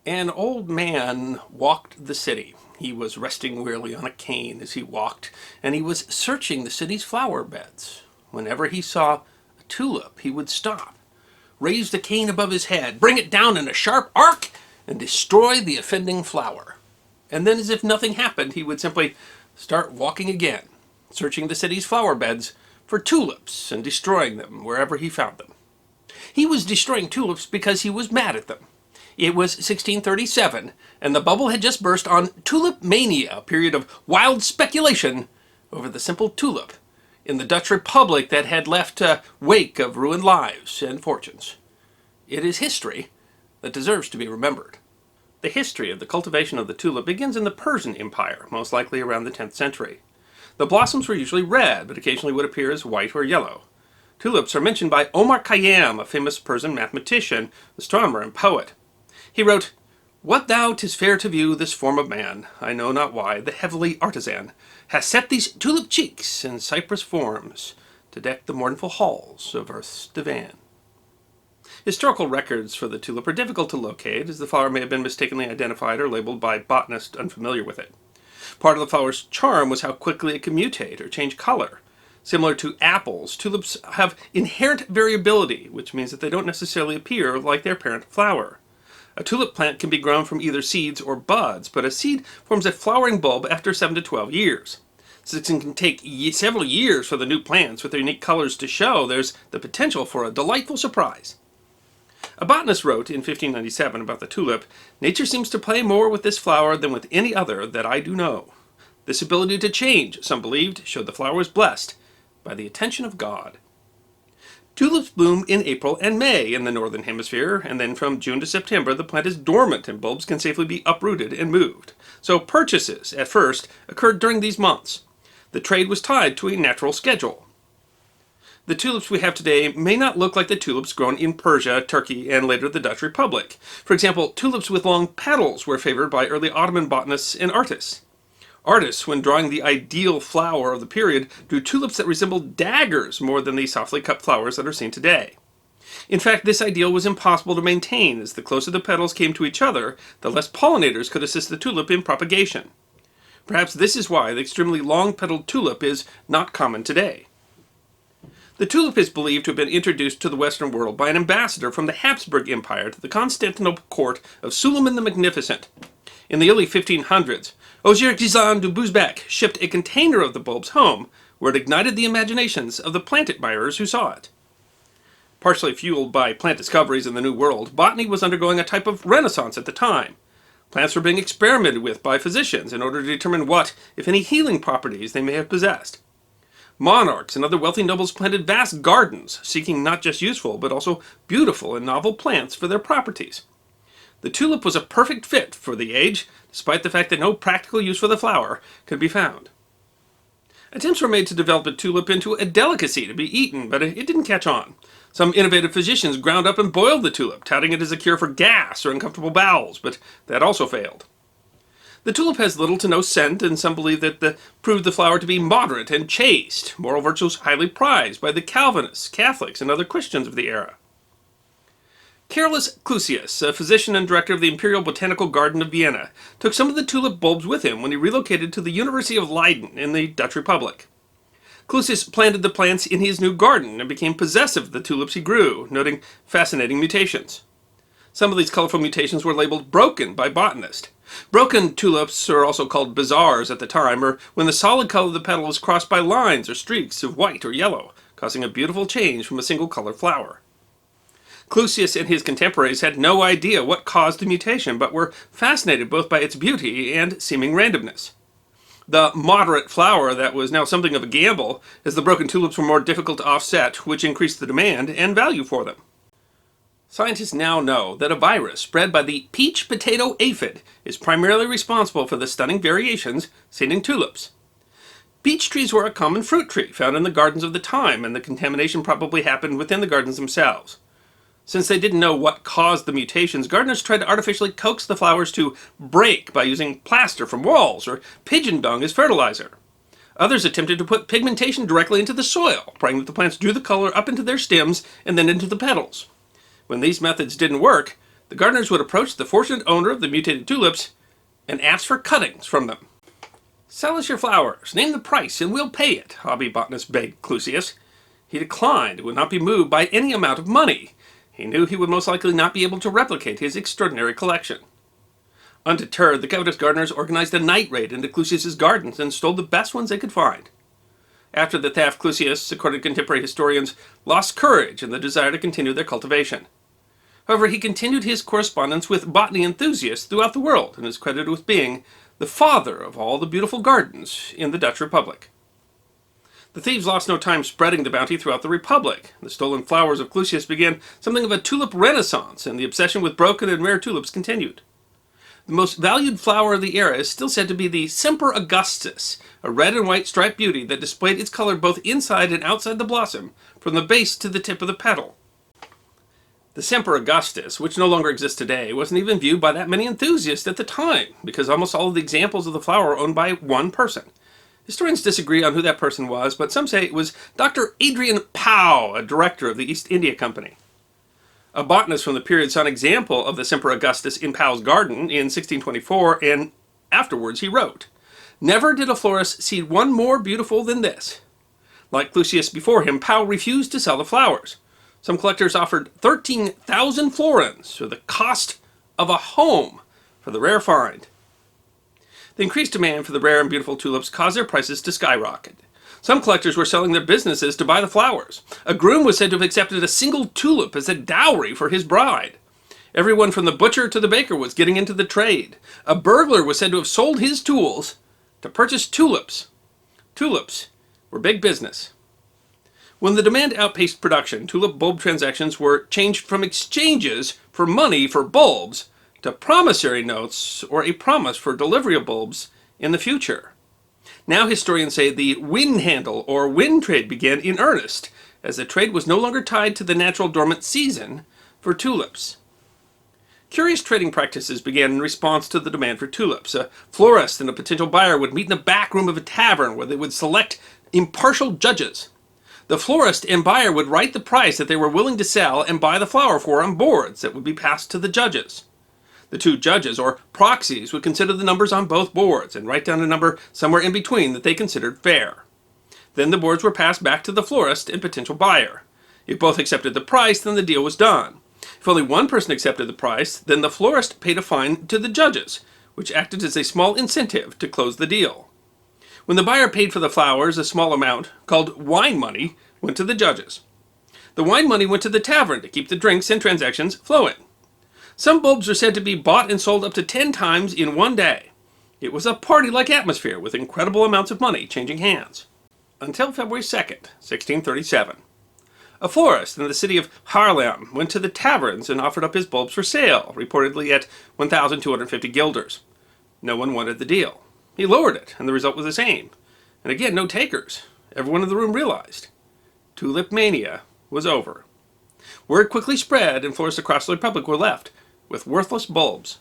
An old man walked the city. He was resting wearily on a cane as he walked, and he was searching the city's flower beds. Whenever he saw a tulip, he would stop, raise the cane above his head, bring it down in a sharp arc, and destroy the offending flower. And then, as if nothing happened, he would simply start walking again, searching the city's flower beds for tulips and destroying them wherever he found them. He was destroying tulips because he was mad at them. It was 1637, and the bubble had just burst on Tulip Mania, a period of wild speculation over the simple tulip in the Dutch Republic that had left a wake of ruined lives and fortunes. It is history that deserves to be remembered. The history of the cultivation of the tulip begins in the Persian Empire, most likely around the 10th century. The blossoms were usually red, but occasionally would appear as white or yellow. Tulips are mentioned by Omar Khayyam, a famous Persian mathematician, astronomer, and poet. He wrote, "What thou 'tis fair to view this form of man, I know not why, the heavenly artisan, has set these tulip cheeks and cypress forms to deck the mournful halls of earth's divan." Historical records for the tulip are difficult to locate, as the flower may have been mistakenly identified or labeled by botanists unfamiliar with it. Part of the flower's charm was how quickly it could mutate or change color. Similar to apples, tulips have inherent variability, which means that they don't necessarily appear like their parent flower. A tulip plant can be grown from either seeds or buds, but a seed forms a flowering bulb after 7 to 12 years. Since it can take several years for the new plants with their unique colors to show, there's the potential for a delightful surprise. A botanist wrote in 1597 about the tulip, "Nature seems to play more with this flower than with any other that I do know. This ability to change, some believed, showed the flower was blessed by the attention of God." Tulips bloom in April and May in the northern hemisphere, and then from June to September the plant is dormant and bulbs can safely be uprooted and moved. So purchases, at first, occurred during these months. The trade was tied to a natural schedule. The tulips we have today may not look like the tulips grown in Persia, Turkey, and later the Dutch Republic. For example, tulips with long petals were favored by early Ottoman botanists and artists. Artists, when drawing the ideal flower of the period, drew tulips that resembled daggers more than the softly cut flowers that are seen today. In fact, this ideal was impossible to maintain, as the closer the petals came to each other, the less pollinators could assist the tulip in propagation. Perhaps this is why the extremely long-petaled tulip is not common today. The tulip is believed to have been introduced to the Western world by an ambassador from the Habsburg Empire to the Constantinople court of Suleiman the Magnificent. In the early 1500s, Ozirkizan de Bouzbek shipped a container of the bulbs home, where it ignited the imaginations of the plant admirers who saw it. Partially fueled by plant discoveries in the New World, botany was undergoing a type of renaissance at the time. Plants were being experimented with by physicians in order to determine what, if any, healing properties they may have possessed. Monarchs and other wealthy nobles planted vast gardens, seeking not just useful, but also beautiful and novel plants for their properties. The tulip was a perfect fit for the age, despite the fact that no practical use for the flower could be found. Attempts were made to develop a tulip into a delicacy to be eaten, but it didn't catch on. Some innovative physicians ground up and boiled the tulip, touting it as a cure for gas or uncomfortable bowels, but that also failed. The tulip has little to no scent, and some believe that proved the flower to be moderate and chaste, moral virtues highly prized by the Calvinists, Catholics, and other Christians of the era. Carolus Clusius, a physician and director of the Imperial Botanical Garden of Vienna, took some of the tulip bulbs with him when he relocated to the University of Leiden in the Dutch Republic. Clusius planted the plants in his new garden and became possessive of the tulips he grew, noting fascinating mutations. Some of these colorful mutations were labeled broken by botanists. Broken tulips, or also called bizarres at the time, are when the solid color of the petal was crossed by lines or streaks of white or yellow, causing a beautiful change from a single color flower. Clusius and his contemporaries had no idea what caused the mutation, but were fascinated both by its beauty and seeming randomness. The moderate flower that was now something of a gamble, as the broken tulips were more difficult to offset, which increased the demand and value for them. Scientists now know that a virus spread by the peach potato aphid is primarily responsible for the stunning variations seen in tulips. Peach trees were a common fruit tree found in the gardens of the time, and the contamination probably happened within the gardens themselves. Since they didn't know what caused the mutations, gardeners tried to artificially coax the flowers to break by using plaster from walls or pigeon dung as fertilizer. Others attempted to put pigmentation directly into the soil, praying that the plants drew the color up into their stems and then into the petals. When these methods didn't work, The gardeners would approach the fortunate owner of the mutated tulips and ask for cuttings from them. "Sell us your flowers, name the price, and we'll pay it," hobby botanist begged Clusius. He declined and would not be moved by any amount of money. He knew he would most likely not be able to replicate his extraordinary collection. Undeterred, the covetous gardeners organized a night raid into Clusius's gardens and stole the best ones they could find. After the theft, Clusius, according to contemporary historians, lost courage and the desire to continue their cultivation. However, he continued his correspondence with botany enthusiasts throughout the world and is credited with being the father of all the beautiful gardens in the Dutch Republic. The thieves lost no time spreading the bounty throughout the Republic. The stolen flowers of Clusius began something of a tulip renaissance, and the obsession with broken and rare tulips continued. The most valued flower of the era is still said to be the Semper Augustus, a red and white striped beauty that displayed its color both inside and outside the blossom, from the base to the tip of the petal. The Semper Augustus, which no longer exists today, wasn't even viewed by that many enthusiasts at the time, because almost all of the examples of the flower are owned by one person. Historians disagree on who that person was, but some say it was Dr. Adrian Pow, a director of the East India Company. A botanist from the period saw an example of the Semper Augustus in Pow's garden in 1624, and afterwards he wrote, "Never did a florist see one more beautiful than this." Like Clusius before him, Pow refused to sell the flowers. Some collectors offered 13,000 florins, or the cost of a home, for the rare find. The increased demand for the rare and beautiful tulips caused their prices to skyrocket. Some collectors were selling their businesses to buy the flowers. A groom was said to have accepted a single tulip as a dowry for his bride. Everyone from the butcher to the baker was getting into the trade. A burglar was said to have sold his tools to purchase tulips. Tulips were big business. When the demand outpaced production, tulip bulb transactions were changed from exchanges for money for bulbs to promissory notes or a promise for delivery of bulbs in the future. Now historians say the wind handle or wind trade began in earnest, as the trade was no longer tied to the natural dormant season for tulips. Curious trading practices began in response to the demand for tulips. A florist and a potential buyer would meet in the back room of a tavern where they would select impartial judges. The florist and buyer would write the price that they were willing to sell and buy the flower for on boards that would be passed to the judges. The two judges, or proxies, would consider the numbers on both boards and write down a number somewhere in between that they considered fair. Then the boards were passed back to the florist and potential buyer. If both accepted the price, then the deal was done. If only one person accepted the price, then the florist paid a fine to the judges, which acted as a small incentive to close the deal. When the buyer paid for the flowers, a small amount, called wine money, went to the judges. The wine money went to the tavern to keep the drinks and transactions flowing. Some bulbs are said to be bought and sold up to 10 times in one day. It was a party-like atmosphere with incredible amounts of money changing hands. Until February 2nd, 1637. A florist in the city of Haarlem went to the taverns and offered up his bulbs for sale, reportedly at 1,250 guilders. No one wanted the deal. He lowered it, and the result was the same. And again, no takers. Everyone in the room realized Tulip Mania was over. Word quickly spread, and florists across the Republic were left with worthless bulbs.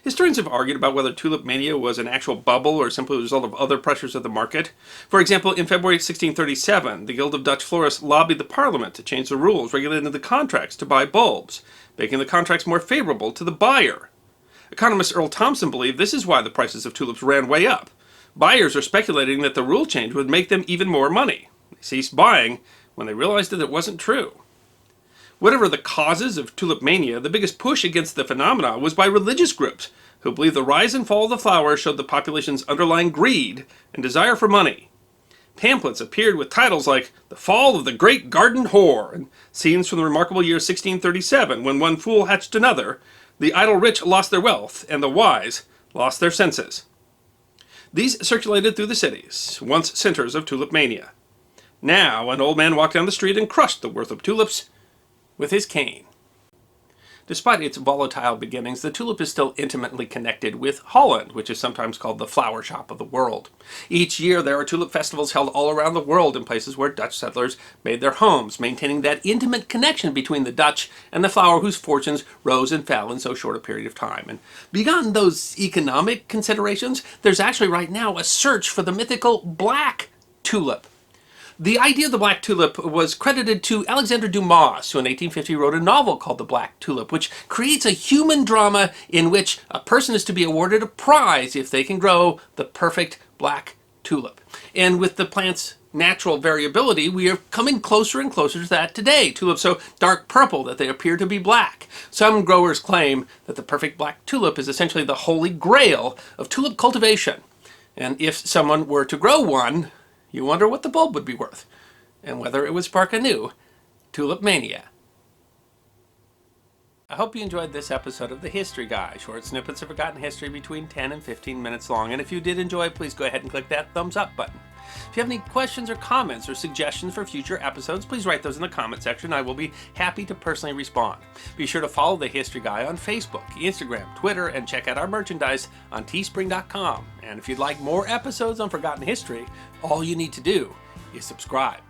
Historians have argued about whether Tulip Mania was an actual bubble or simply a result of other pressures of the market. For example, in February 1637, the Guild of Dutch Florists lobbied the Parliament to change the rules regulating the contracts to buy bulbs, making the contracts more favorable to the buyer. Economist Earl Thompson believed this is why the prices of tulips ran way up. Buyers are speculating that the rule change would make them even more money. They ceased buying when they realized that it wasn't true. Whatever the causes of Tulip Mania, the biggest push against the phenomena was by religious groups who believed the rise and fall of the flower showed the population's underlying greed and desire for money. Pamphlets appeared with titles like The Fall of the Great Garden Whore and scenes from the remarkable year 1637 when one fool hatched another, the idle rich lost their wealth, and the wise lost their senses. These circulated through the cities, once centers of Tulip Mania. Now, an old man walked down the street and crushed the worth of tulips with his cane. Despite its volatile beginnings, the tulip is still intimately connected with Holland, which is sometimes called the flower shop of the world. Each year there are tulip festivals held all around the world in places where Dutch settlers made their homes, maintaining that intimate connection between the Dutch and the flower whose fortunes rose and fell in so short a period of time. And beyond those economic considerations, there's actually right now a search for the mythical black tulip. The idea of the black tulip was credited to Alexandre Dumas, who in 1850 wrote a novel called The Black Tulip, which creates a human drama in which a person is to be awarded a prize if they can grow the perfect black tulip. And with the plant's natural variability, we are coming closer and closer to that today. Tulips so dark purple that they appear to be black. Some growers claim that the perfect black tulip is essentially the holy grail of tulip cultivation. And if someone were to grow one, you wonder what the bulb would be worth, and whether it would spark a new Tulip Mania. I hope you enjoyed this episode of The History Guy, short snippets of forgotten history between 10 and 15 minutes long. And if you did enjoy, please go ahead and click that thumbs up button. If you have any questions or comments or suggestions for future episodes, please write those in the comment section. I will be happy to personally respond. Be sure to follow The History Guy on Facebook, Instagram, Twitter, and check out our merchandise on teespring.com. And if you'd like more episodes on forgotten history, all you need to do is subscribe.